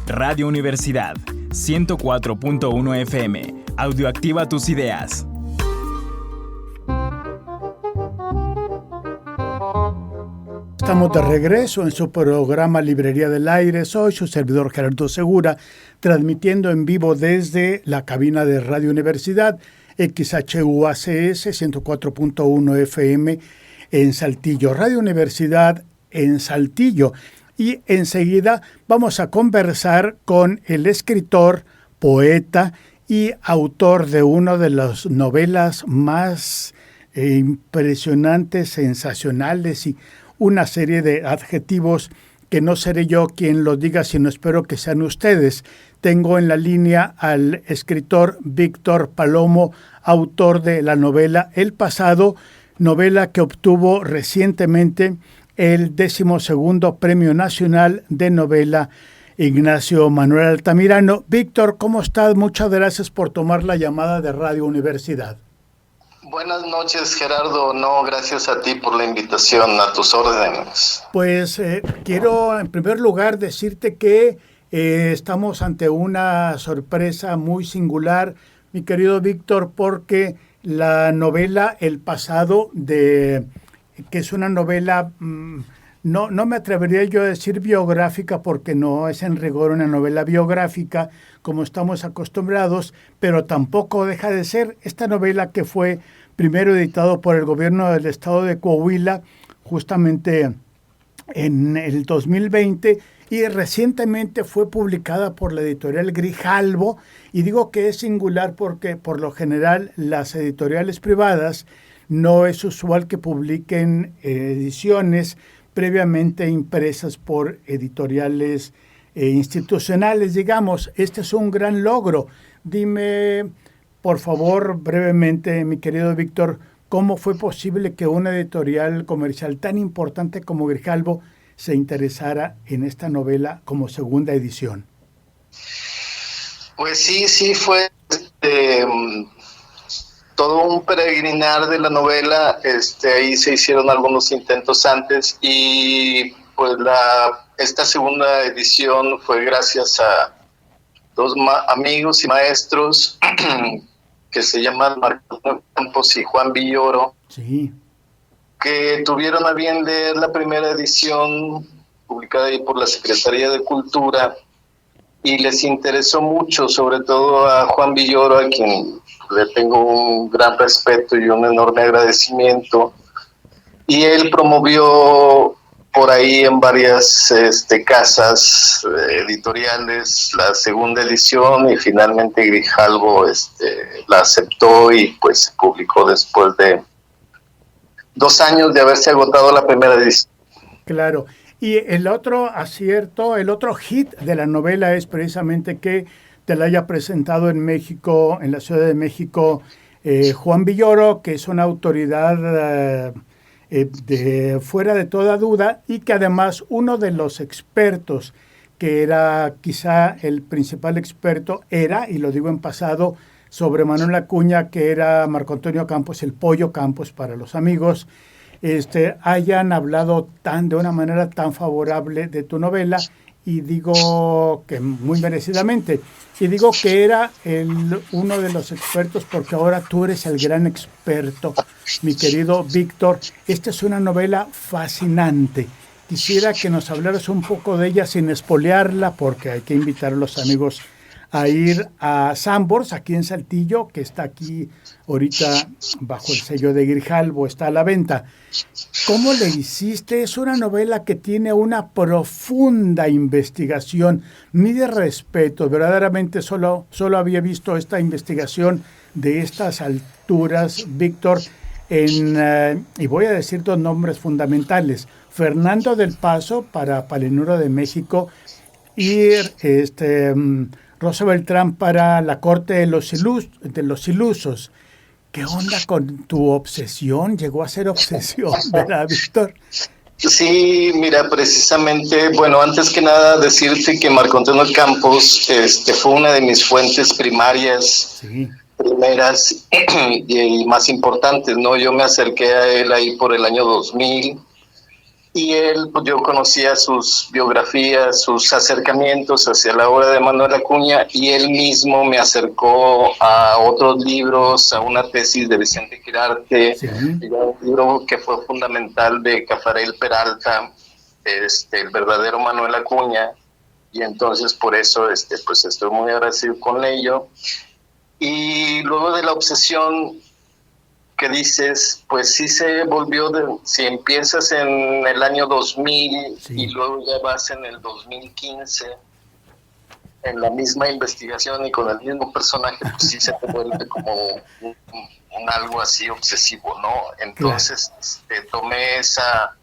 Radio Universidad, 104.1 FM. Audioactiva tus ideas. Estamos de regreso en su programa Librería del Aire. Soy su servidor Gerardo Segura, transmitiendo en vivo desde la cabina de Radio Universidad, XHUACS 104.1 FM en Saltillo. Radio Universidad en Saltillo. Y enseguida vamos a conversar con el escritor, poeta y autor de una de las novelas más impresionantes, sensacionales y una serie de adjetivos que no seré yo quien los diga, sino espero que sean ustedes. Tengo en la línea al escritor Víctor Palomo, autor de la novela El Pasado, novela que obtuvo recientemente el 12º Premio Nacional de Novela Ignacio Manuel Altamirano. Víctor, ¿cómo estás? Muchas gracias por tomar la llamada de Radio Universidad. Buenas noches, Gerardo. No, gracias a ti por la invitación, a tus órdenes. Pues quiero en primer lugar decirte que estamos ante una sorpresa muy singular, mi querido Víctor, porque la novela El Pasado, que es una novela, no me atrevería yo a decir biográfica porque no es en rigor una novela biográfica como estamos acostumbrados, pero tampoco deja de ser esta novela que fue primero editado por el gobierno del estado de Coahuila justamente en el 2020 y recientemente fue publicada por la editorial Grijalbo. Y digo que es singular porque por lo general las editoriales privadas no es usual que publiquen ediciones previamente impresas por editoriales institucionales, digamos. Este es un gran logro. Dime, por favor, brevemente, mi querido Víctor, ¿cómo fue posible que una editorial comercial tan importante como Grijalbo se interesara en esta novela como segunda edición? Pues sí fue todo un peregrinar de la novela. Ahí se hicieron algunos intentos antes y pues esta segunda edición fue gracias a dos amigos y maestros que se llaman Marco Campos y Juan Villoro, sí, que tuvieron a bien leer la primera edición publicada ahí por la Secretaría de Cultura y les interesó mucho, sobre todo a Juan Villoro, a quien le tengo un gran respeto y un enorme agradecimiento, y él promovió por ahí en varias casas editoriales la segunda edición y finalmente Grijalbo la aceptó y pues se publicó después de 2 años de haberse agotado la primera edición. Claro. Y el otro acierto, el otro hit de la novela es precisamente que te la haya presentado en México, en la Ciudad de México, Juan Villoro, que es una autoridad fuera de toda duda y que además uno de los expertos, que era quizá el principal experto, y lo digo en pasado, sobre Manuel Acuña, que era Marco Antonio Campos, el Pollo Campos para los amigos, hayan hablado de una manera tan favorable de tu novela, y digo que muy merecidamente, y digo que era uno de los expertos porque ahora tú eres el gran experto, mi querido Víctor. Esta es una novela fascinante. Quisiera que nos hablaras un poco de ella sin espolearla, porque hay que invitar a los amigos a ir a Sambors, aquí en Saltillo, que está aquí ahorita bajo el sello de Grijalbo, está a la venta. ¿Cómo le hiciste? Es una novela que tiene una profunda investigación. Mi respeto, verdaderamente solo había visto esta investigación de estas alturas, Víctor, y voy a decir 2 nombres fundamentales: Fernando del Paso para Palinuro de México y Rosa Beltrán para La Corte de los Ilusos. ¿Qué onda con tu obsesión? Llegó a ser obsesión, ¿verdad, Víctor? Sí, mira, precisamente, bueno, antes que nada decirte que Marco Antonio Campos fue una de mis fuentes primarias, sí, primeras y más importantes, ¿no? Yo me acerqué a él ahí por el año 2000 Y él, pues yo conocía sus biografías, sus acercamientos hacia la obra de Manuel Acuña, y él mismo me acercó a otros libros, a una tesis de Vicente Quirarte, Sí. y a un libro que fue fundamental de Cafarel Peralta, el verdadero Manuel Acuña, y entonces por eso pues estoy muy agradecido con ello. Y luego de la obsesión que dices, pues sí se volvió, si empiezas en el año 2000 Sí. y luego ya vas en el 2015 en la misma investigación y con el mismo personaje, pues sí se vuelve como un algo así obsesivo, ¿no? Entonces tomé esa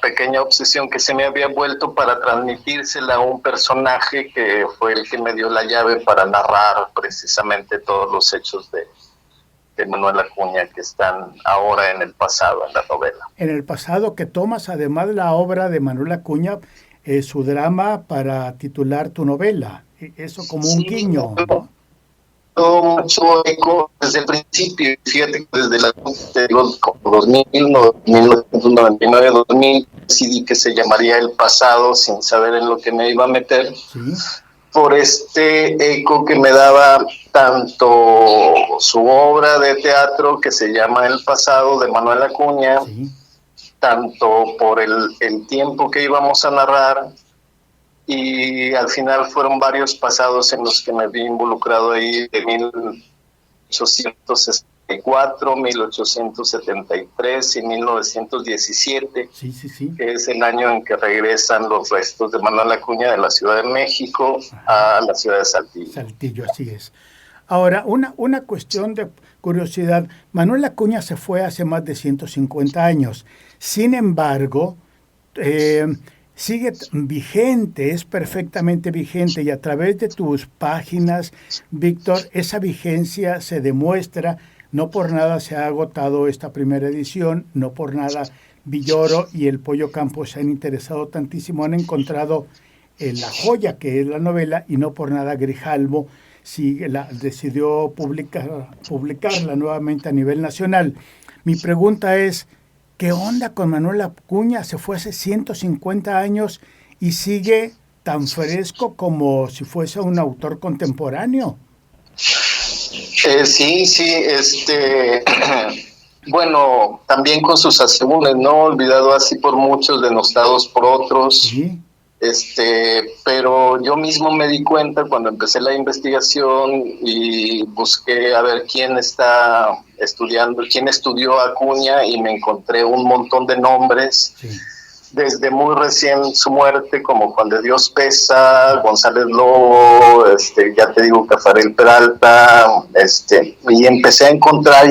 pequeña obsesión que se me había vuelto para transmitírsela a un personaje que fue el que me dio la llave para narrar precisamente todos los hechos de Manuel Acuña que están ahora en el pasado, en la novela. En el pasado, que tomas además la obra de Manuel Acuña, su drama para titular tu novela. Eso como un guiño, ¿no? Mucho eco desde el principio. Fíjate que desde la 1999, 2000, decidí que se llamaría El Pasado sin saber en lo que me iba a meter. Sí. Por este eco que me daba tanto su obra de teatro que se llama El Pasado de Manuel Acuña, Sí. tanto por el tiempo que íbamos a narrar, y al final fueron varios pasados en los que me vi involucrado ahí, de 1864, 1873 y 1917, Sí, sí, sí. que es el año en que regresan los restos de Manuel Acuña de la Ciudad de México a la ciudad de Saltillo. Saltillo, así es. Ahora, una cuestión de curiosidad. Manuel Acuña se fue hace más de 150 años. Sin embargo, sigue vigente, es perfectamente vigente, y a través de tus páginas, Víctor, esa vigencia se demuestra. No por nada se ha agotado esta primera edición, no por nada Villoro y el Pollo Campos se han interesado tantísimo, han encontrado la joya que es la novela, y no por nada Grijalbo decidió publicarla nuevamente a nivel nacional. Mi pregunta es, ¿qué onda con Manuel Acuña? Se fue hace 150 años y sigue tan fresco como si fuese un autor contemporáneo. Sí, bueno, también con sus asegúnes, ¿no? Olvidado así por muchos, denostados por otros. Sí. Pero yo mismo me di cuenta cuando empecé la investigación y busqué a ver quién está estudiando, quién estudió a Acuña, y me encontré un montón de nombres. Sí. Desde muy recién su muerte, como Juan de Dios Pesa, González Lobo, ya te digo, Cafarel Peralta, y empecé a encontrar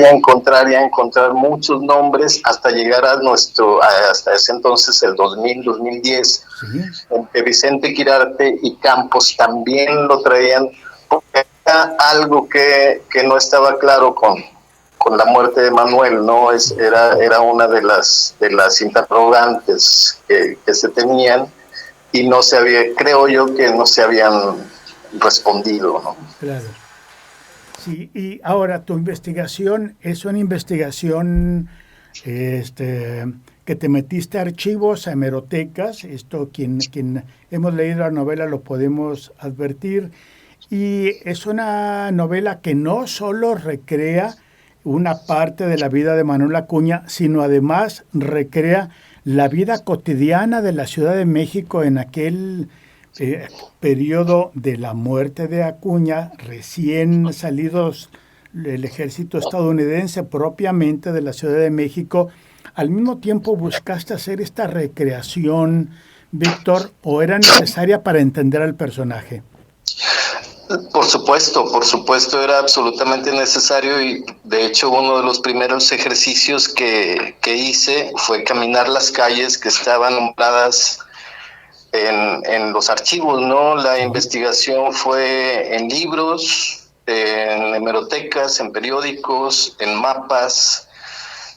muchos nombres hasta llegar hasta ese entonces, el 2000, 2010, Sí. en que Vicente Quirarte y Campos también lo traían, porque era algo que no estaba claro con la muerte de Manuel, ¿no? Era una de las interrogantes que se tenían, y no se había, creo yo que no se habían respondido, ¿no? Claro. Sí, y ahora tu investigación es una investigación que te metiste a archivos, a hemerotecas. Esto quien hemos leído la novela lo podemos advertir, y es una novela que no solo recrea una parte de la vida de Manuel Acuña, sino además recrea la vida cotidiana de la Ciudad de México en aquel periodo de la muerte de Acuña, recién salidos el ejército estadounidense propiamente de la Ciudad de México. Al mismo tiempo, ¿buscaste hacer esta recreación, Víctor, o era necesaria para entender al personaje? Por supuesto, era absolutamente necesario, y de hecho uno de los primeros ejercicios que hice fue caminar las calles que estaban nombradas en los archivos, ¿no? La investigación fue en libros, en hemerotecas, en periódicos, en mapas,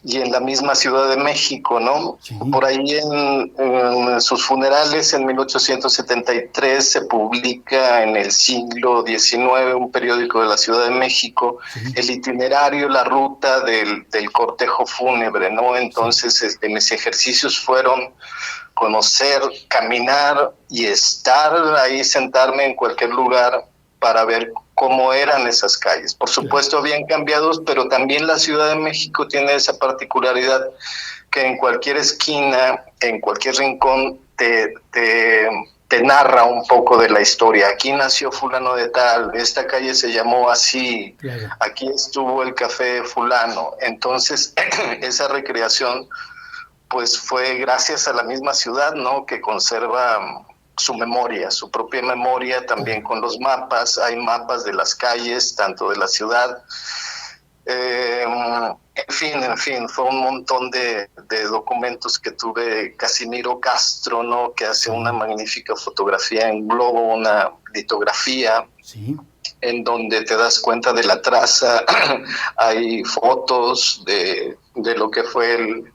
y en la misma Ciudad de México, ¿no? Sí. Por ahí en sus funerales en 1873 se publica en el siglo XIX, un periódico de la Ciudad de México, Sí. el itinerario, la ruta del cortejo fúnebre, ¿no? Entonces, mis ejercicios fueron conocer, caminar y estar ahí, sentarme en cualquier lugar para ver cómo eran esas calles. Por supuesto habían cambiado, pero también la Ciudad de México tiene esa particularidad que en cualquier esquina, en cualquier rincón, te narra un poco de la historia. Aquí nació fulano de tal, esta calle se llamó así, Claro. aquí estuvo el café fulano. Entonces, esa recreación pues fue gracias a la misma ciudad, ¿no? Que conserva su memoria, su propia memoria, también con los mapas. Hay mapas de las calles, tanto de la ciudad. En fin, fue un montón de documentos que tuve. Casimiro Castro, ¿no? Que hace una magnífica fotografía en globo, una litografía. Sí. En donde te das cuenta de la traza. Hay fotos de lo que fue el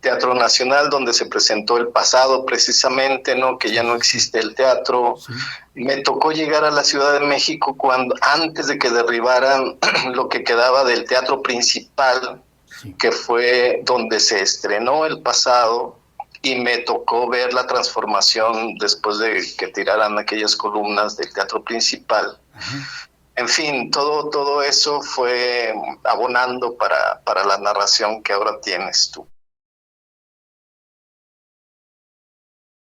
Teatro Nacional, donde se presentó el pasado precisamente, ¿no? Que ya no existe el teatro. Sí. Me tocó llegar a la Ciudad de México antes de que derribaran lo que quedaba del teatro principal, Sí. que fue donde se estrenó el pasado, y me tocó ver la transformación después de que tiraran aquellas columnas del teatro principal. Ajá. En fin, todo eso fue abonando para la narración que ahora tienes tú.